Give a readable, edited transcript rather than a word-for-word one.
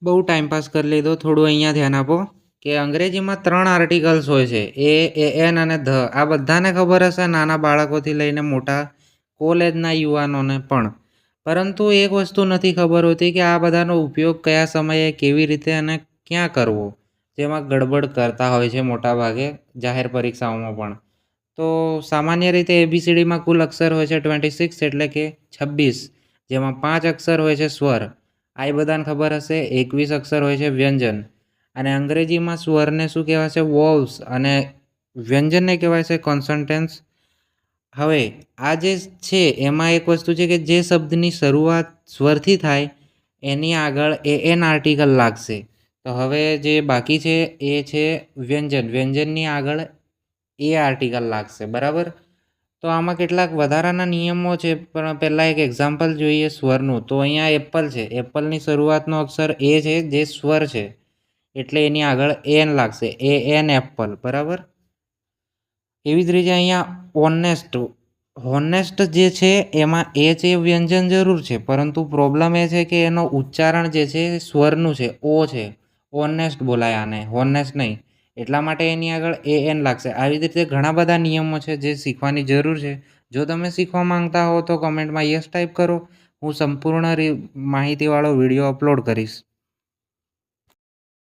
બહુ ટાઈમપાસ કરી લીધો. થોડું અહીંયા ધ્યાન આપો કે અંગ્રેજીમાં 3 આર્ટિકલ્સ હોય છે. એન અને ધ. આ બધાને ખબર હશે, નાના બાળકોથી લઈને મોટા કોલેજના યુવાનોને પણ. પરંતુ એક વસ્તુ નથી ખબર હોતી કે આ બધાનો ઉપયોગ કયા સમયે, કેવી રીતે અને ક્યાં કરવો. જેમાં ગડબડ કરતા હોય છે મોટાભાગે જાહેર પરીક્ષાઓમાં પણ. તો સામાન્ય રીતે એબીસીડીમાં કુલ અક્ષર હોય છે 26, એટલે કે 26, જેમાં 5 અક્ષર હોય છે સ્વર. આ બધાને ખબર હશે. 21 અક્ષર હોય છે વ્યંજન. અને અંગ્રેજીમાં સ્વરને શું કહેવાય છે? વોવલ્સ. અને વ્યંજનને કહેવાય છે કોન્સોનન્ટ્સ. હવે આ જે છે એમાં એક વસ્તુ છે કે જે શબ્દની શરૂઆત સ્વરથી થાય એની આગળ એન આર્ટિકલ લાગશે. તો હવે જે બાકી છે એ છે વ્યંજન. વ્યંજનની આગળ એ આર્ટિકલ લાગશે. બરાબર. તો આમાં કેટલાક વધારાના નિયમો છે, પણ પહેલાં એક એક્ઝામ્પલ જોઈએ સ્વરનું. તો અહીંયા એપલ છે. એપલની શરૂઆતનો અક્ષર એ છે જે સ્વર છે, એટલે એની આગળ એન લાગશે. An apple. બરાબર. એવી જ રીતે અહીંયા ઓનેસ્ટ. હોનેસ્ટ જે છે એમાં એ છે વ્યંજન જરૂર છે, પરંતુ પ્રોબ્લેમ એ છે કે એનો ઉચ્ચારણ જે છે એ સ્વરનું છે, ઓ છે. ઓનેસ્ટ બોલાય આને, હોનેસ્ટ નહીં. એટલા માટે એની આગળ એન લાગશે. આવી રીતે ઘણા બધા નિયમો છે જે શીખવાની જરૂર છે. જો તમે શીખવા માંગતા હો તો કમેન્ટમાં યસ ટાઈપ કરો. હું સંપૂર્ણ માહિતીવાળો વિડીયો અપલોડ કરીશ.